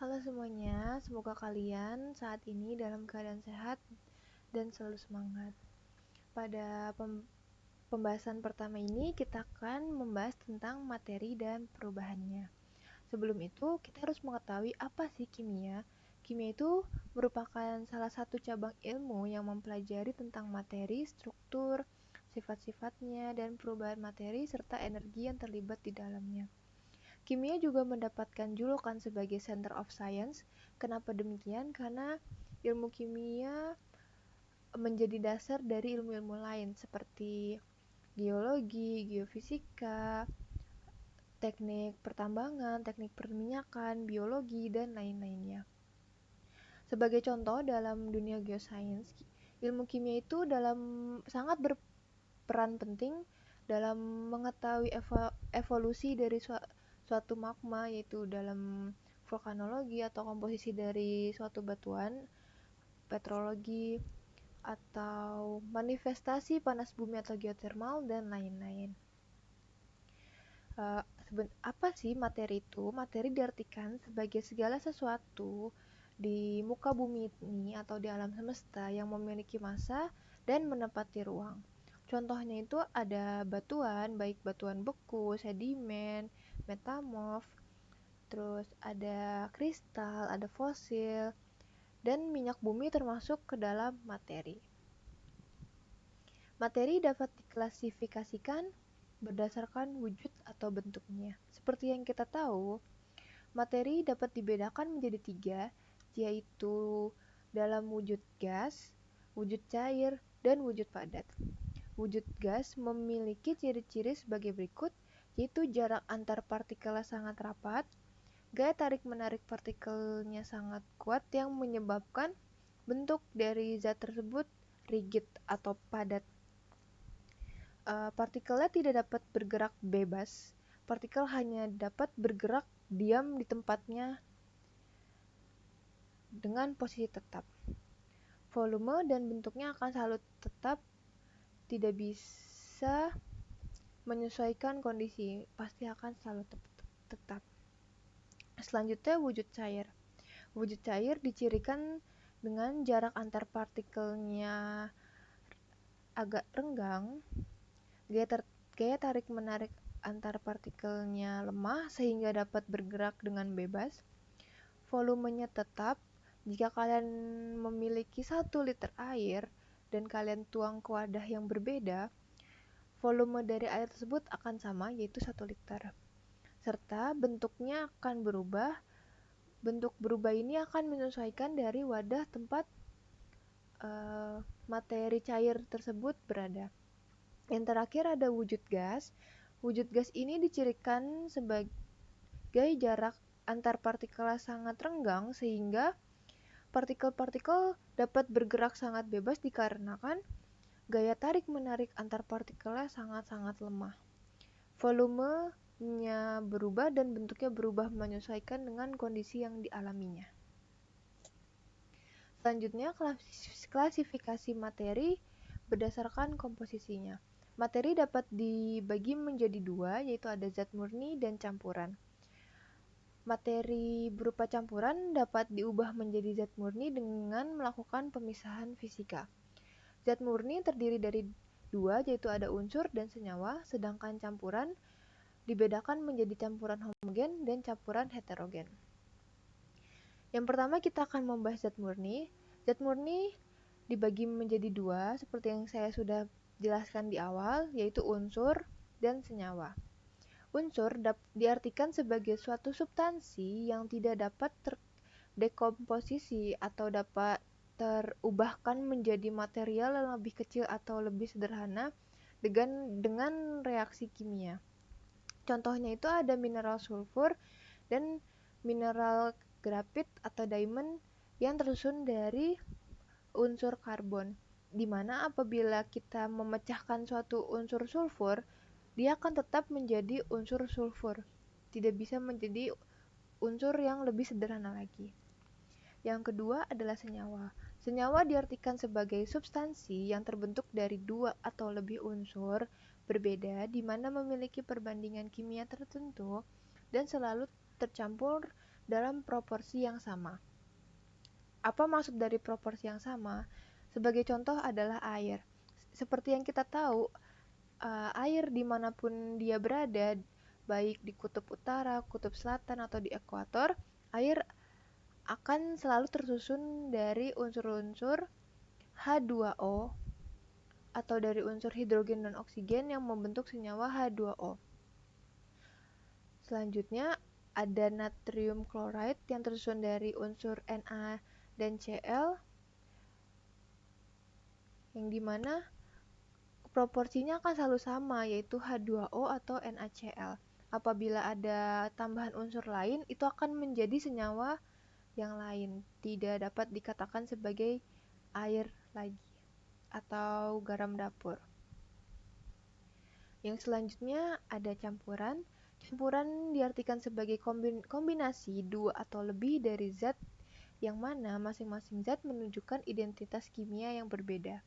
Halo semuanya, semoga kalian saat ini dalam keadaan sehat dan selalu semangat. Pada pembahasan pertama ini kita akan membahas tentang materi dan perubahannya. Sebelum itu, kita harus mengetahui apa sih kimia. Kimia itu merupakan salah satu cabang ilmu yang mempelajari tentang materi, struktur, sifat-sifatnya, dan perubahan materi serta energi yang terlibat di dalamnya. Kimia juga mendapatkan julukan sebagai Center of Science. Kenapa demikian? Karena ilmu kimia menjadi dasar dari ilmu-ilmu lain seperti geologi, geofisika, teknik pertambangan, teknik perminyakan, biologi, dan lain-lainnya. Sebagai contoh dalam dunia geoscience, ilmu kimia itu sangat berperan penting dalam mengetahui evolusi dari suatu magma, yaitu dalam vulkanologi atau komposisi dari suatu batuan, petrologi, atau manifestasi panas bumi atau geothermal, dan lain-lain. Apa sih materi itu? Materi diartikan sebagai segala sesuatu di muka bumi ini atau di alam semesta yang memiliki massa dan menempati ruang. Contohnya itu ada batuan, baik batuan beku, sedimen, metamorf, terus ada kristal, ada fosil, dan minyak bumi termasuk ke dalam materi. Materi dapat diklasifikasikan berdasarkan wujud atau bentuknya. Seperti yang kita tahu, materi dapat dibedakan menjadi 3, yaitu dalam wujud gas, wujud cair, dan wujud padat. Wujud gas memiliki ciri-ciri sebagai berikut, yaitu jarak antar partikelnya sangat rapat, gaya tarik-menarik partikelnya sangat kuat yang menyebabkan bentuk dari zat tersebut rigid atau padat. Partikelnya tidak dapat bergerak bebas. Partikel hanya dapat bergerak diam di tempatnya dengan posisi tetap. Volume dan bentuknya akan selalu tetap, tidak bisa menyesuaikan kondisi, pasti akan selalu tetap. Selanjutnya wujud cair. Wujud cair dicirikan dengan jarak antar partikelnya agak renggang, gaya tarik-menarik antar partikelnya lemah sehingga dapat bergerak dengan bebas, volumenya tetap. Jika kalian memiliki 1 liter air dan kalian tuang ke wadah yang berbeda, volume dari air tersebut akan sama, yaitu 1 liter. Serta bentuknya akan berubah. Bentuk berubah ini akan menyesuaikan dari wadah tempat materi cair tersebut berada. Yang terakhir ada wujud gas. Wujud gas ini dicirikan sebagai jarak antar partikelnya sangat renggang sehingga partikel-partikel dapat bergerak sangat bebas dikarenakan gaya tarik-menarik antar partikelnya sangat-sangat lemah. Volumenya berubah dan bentuknya berubah menyesuaikan dengan kondisi yang dialaminya. Selanjutnya, klasifikasi materi berdasarkan komposisinya. Materi dapat dibagi menjadi 2, yaitu ada zat murni dan campuran. Materi berupa campuran dapat diubah menjadi zat murni dengan melakukan pemisahan fisika. Zat murni terdiri dari 2, yaitu ada unsur dan senyawa, sedangkan campuran dibedakan menjadi campuran homogen dan campuran heterogen. Yang pertama kita akan membahas zat murni. Zat murni dibagi menjadi 2, seperti yang saya sudah jelaskan di awal, yaitu unsur dan senyawa. Unsur diartikan sebagai suatu substansi yang tidak dapat terdekomposisi atau dapat terubahkan menjadi material yang lebih kecil atau lebih sederhana dengan reaksi kimia. Contohnya itu ada mineral sulfur dan mineral grafit atau diamond yang tersusun dari unsur karbon, di mana apabila kita memecahkan suatu unsur sulfur, dia akan tetap menjadi unsur sulfur, tidak bisa menjadi unsur yang lebih sederhana lagi. Yang kedua adalah senyawa. Senyawa diartikan sebagai substansi yang terbentuk dari 2 atau lebih unsur berbeda di mana memiliki perbandingan kimia tertentu dan selalu tercampur dalam proporsi yang sama. Apa maksud dari proporsi yang sama? Sebagai contoh adalah air. Seperti yang kita tahu, air dimanapun dia berada, baik di kutub utara, kutub selatan, atau di ekuator, air akan selalu tersusun dari unsur-unsur H2O atau dari unsur hidrogen dan oksigen yang membentuk senyawa H2O. Selanjutnya ada natrium chloride yang tersusun dari unsur Na dan Cl, yang dimana proporsinya akan selalu sama, yaitu H2O atau NaCl. Apabila ada tambahan unsur lain, itu akan menjadi senyawa yang lain, tidak dapat dikatakan sebagai air lagi atau garam dapur. Yang selanjutnya ada campuran. Campuran diartikan sebagai kombinasi dua atau lebih dari zat yang mana masing-masing zat menunjukkan identitas kimia yang berbeda.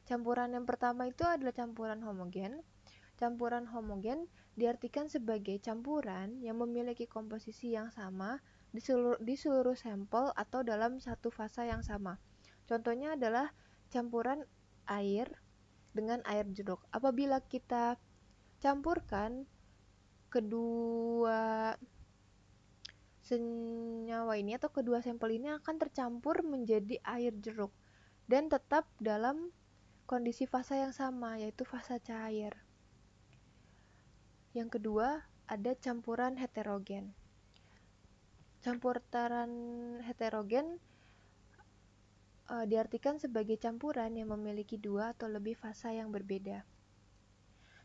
Campuran yang pertama itu adalah campuran homogen. Campuran homogen diartikan sebagai campuran yang memiliki komposisi yang sama di seluruh sampel atau dalam satu fasa yang sama. Contohnya adalah campuran air dengan air jeruk. Apabila kita campurkan kedua senyawa ini atau kedua sampel ini akan tercampur menjadi air jeruk dan tetap dalam kondisi fasa yang sama, yaitu fasa cair. Yang kedua, ada campuran heterogen. Campuran heterogen diartikan sebagai campuran yang memiliki dua atau lebih fasa yang berbeda.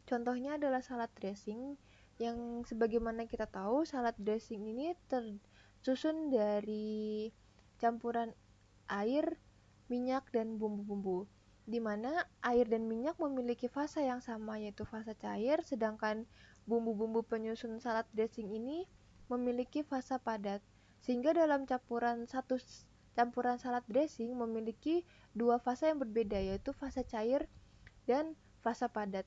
Contohnya adalah salad dressing, yang sebagaimana kita tahu, salad dressing ini tersusun dari campuran air, minyak, dan bumbu-bumbu, di mana air dan minyak memiliki fasa yang sama, yaitu fasa cair, sedangkan bumbu-bumbu penyusun salad dressing ini memiliki fasa padat, sehingga dalam campuran salad dressing memiliki dua fasa yang berbeda, yaitu fasa cair dan fasa padat,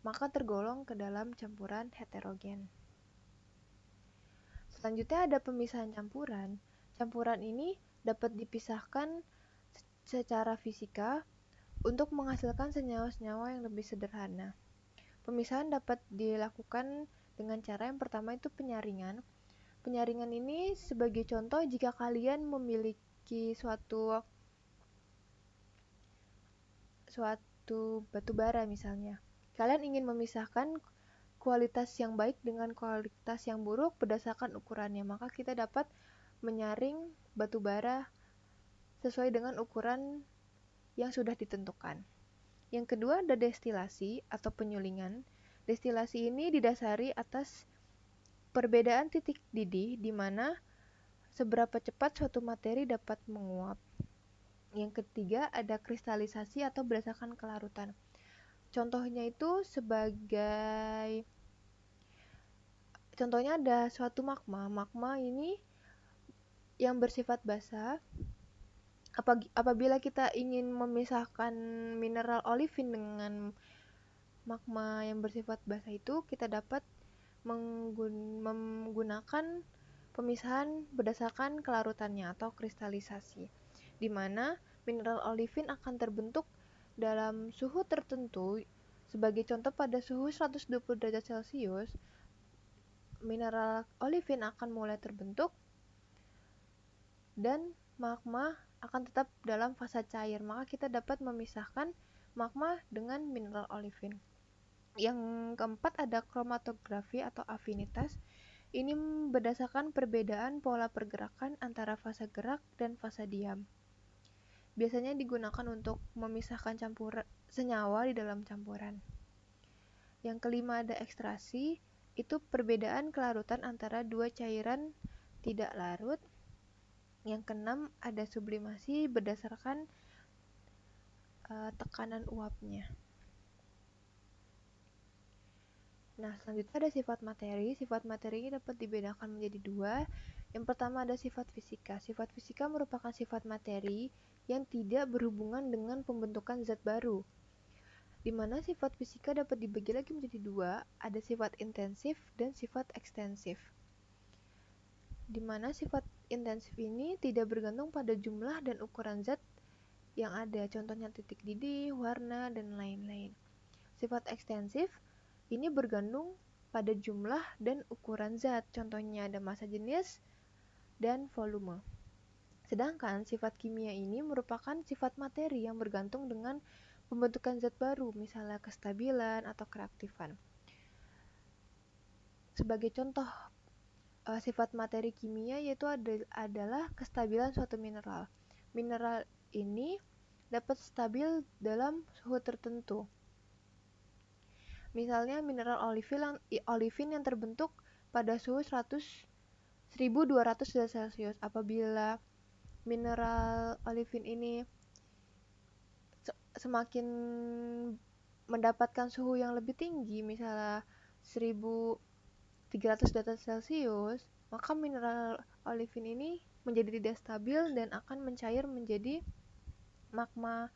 maka tergolong ke dalam campuran heterogen. Selanjutnya ada pemisahan campuran. Campuran ini dapat dipisahkan secara fisika untuk menghasilkan senyawa-senyawa yang lebih sederhana. Pemisahan dapat dilakukan dengan cara yang pertama itu penyaringan. Penyaringan ini sebagai contoh jika kalian memiliki suatu batu bara misalnya. Kalian ingin memisahkan kualitas yang baik dengan kualitas yang buruk berdasarkan ukurannya, maka kita dapat menyaring batu bara sesuai dengan ukuran yang sudah ditentukan. Yang kedua ada destilasi atau penyulingan. Destilasi ini didasari atas perbedaan titik didih di mana seberapa cepat suatu materi dapat menguap. Yang ketiga ada kristalisasi atau berdasarkan kelarutan. Contohnya ada suatu magma. Magma ini yang bersifat basa. Apabila kita ingin memisahkan mineral olivin dengan magma yang bersifat basa itu, kita dapat menggunakan pemisahan berdasarkan kelarutannya atau kristalisasi, di mana mineral olivin akan terbentuk dalam suhu tertentu. Sebagai contoh, pada suhu 120 derajat Celcius, mineral olivin akan mulai terbentuk dan magma akan tetap dalam fasa cair, maka kita dapat memisahkan magma dengan mineral olivin. Yang keempat ada kromatografi atau afinitas. Ini berdasarkan perbedaan pola pergerakan antara fasa gerak dan fasa diam. Biasanya digunakan untuk memisahkan senyawa di dalam campuran. Yang kelima ada ekstraksi. Itu perbedaan kelarutan antara dua cairan tidak larut. Yang keenam ada sublimasi berdasarkan tekanan uapnya. Nah, selanjutnya ada sifat materi. Sifat materi ini dapat dibedakan menjadi dua. Yang pertama ada sifat fisika. Sifat fisika merupakan sifat materi yang tidak berhubungan dengan pembentukan zat baru. Di mana sifat fisika dapat dibagi lagi menjadi dua, ada sifat intensif dan sifat ekstensif. di mana sifat intensif ini tidak bergantung pada jumlah dan ukuran zat yang ada, contohnya titik didih, warna, dan lain-lain. Sifat ekstensif ini bergantung pada jumlah dan ukuran zat, contohnya ada massa jenis dan volume. Sedangkan sifat kimia ini merupakan sifat materi yang bergantung dengan pembentukan zat baru, misalnya kestabilan atau kereaktifan. Sebagai contoh sifat materi kimia yaitu adalah kestabilan suatu mineral. Mineral ini dapat stabil dalam suhu tertentu. Misalnya mineral olivin yang terbentuk pada suhu 1200 derajat Celcius. Apabila mineral olivin ini semakin mendapatkan suhu yang lebih tinggi, misalnya 1300 derajat Celcius, maka mineral olivin ini menjadi tidak stabil dan akan mencair menjadi magma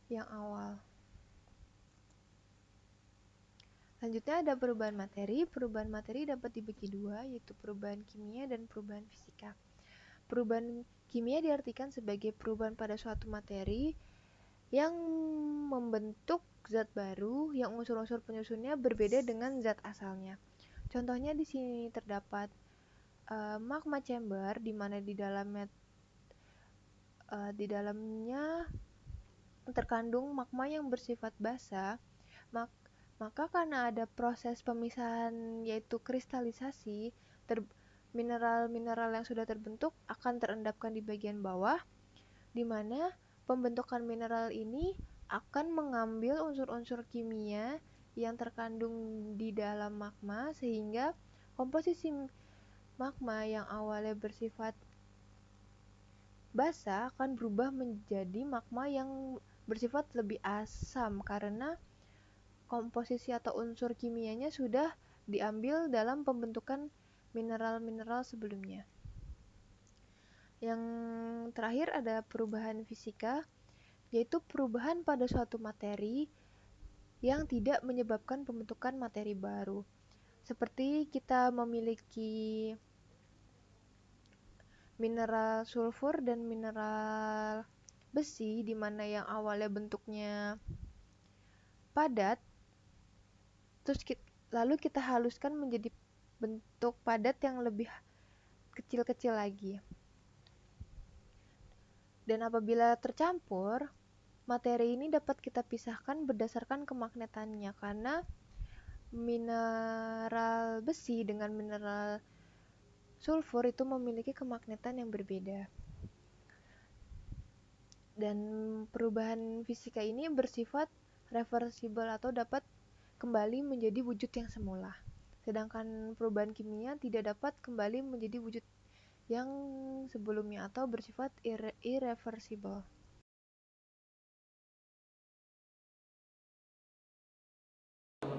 yang awal. Selanjutnya ada perubahan materi. Perubahan materi dapat dibagi dua, yaitu perubahan kimia dan perubahan fisika. Perubahan kimia diartikan sebagai perubahan pada suatu materi yang membentuk zat baru yang unsur-unsur penyusunnya berbeda dengan zat asalnya. Contohnya di sini terdapat magma chamber, di mana di dalamnya terkandung magma yang bersifat basa. Maka karena ada proses pemisahan yaitu kristalisasi, mineral-mineral yang sudah terbentuk akan terendapkan di bagian bawah, di mana pembentukan mineral ini akan mengambil unsur-unsur kimia yang terkandung di dalam magma, sehingga komposisi magma yang awalnya bersifat basa akan berubah menjadi magma yang bersifat lebih asam karena komposisi atau unsur kimianya sudah diambil dalam pembentukan mineral-mineral sebelumnya. Yang terakhir ada perubahan fisika, yaitu perubahan pada suatu materi yang tidak menyebabkan pembentukan materi baru. Seperti kita memiliki mineral sulfur dan mineral besi, di mana yang awalnya bentuknya padat, terus lalu kita haluskan menjadi bentuk padat yang lebih kecil-kecil lagi. Dan apabila tercampur, materi ini dapat kita pisahkan berdasarkan kemagnetannya, karena mineral besi dengan mineral sulfur itu memiliki kemagnetan yang berbeda. Dan perubahan fisika ini bersifat reversible atau dapat kembali menjadi wujud yang semula. Sedangkan perubahan kimia tidak dapat kembali menjadi wujud yang sebelumnya atau bersifat irreversible.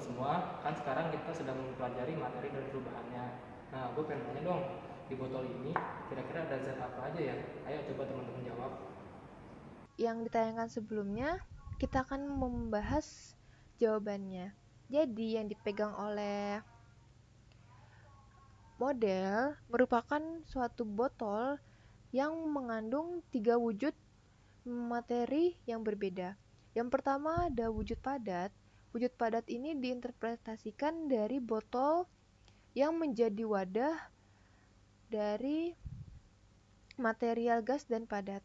Semua, kan sekarang kita sedang mempelajari materi dan perubahannya. Nah, gue pengen tanya dong, di botol ini kira-kira ada zat apa aja ya? Ayo coba teman-teman jawab. Yang ditayangkan sebelumnya, kita akan membahas jawabannya. Jadi yang dipegang oleh model merupakan suatu botol yang mengandung 3 wujud materi yang berbeda. Yang pertama ada wujud padat. Wujud padat ini diinterpretasikan dari botol yang menjadi wadah dari material gas dan padat.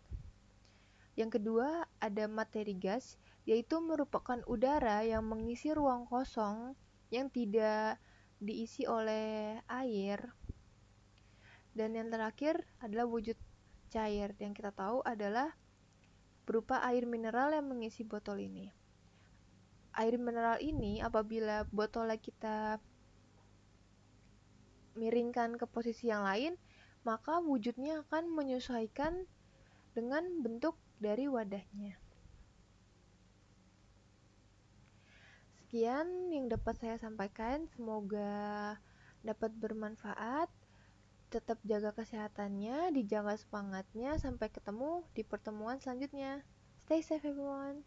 Yang kedua ada materi gas, yaitu merupakan udara yang mengisi ruang kosong yang tidak diisi oleh air. Dan yang terakhir adalah wujud cair, yang kita tahu adalah berupa air mineral yang mengisi botol ini. Air mineral ini apabila botolnya kita miringkan ke posisi yang lain, maka wujudnya akan menyesuaikan dengan bentuk dari wadahnya. Sekian yang dapat saya sampaikan, semoga dapat bermanfaat. Tetap jaga kesehatannya, dijaga semangatnya. Sampai ketemu di pertemuan selanjutnya. Stay safe everyone.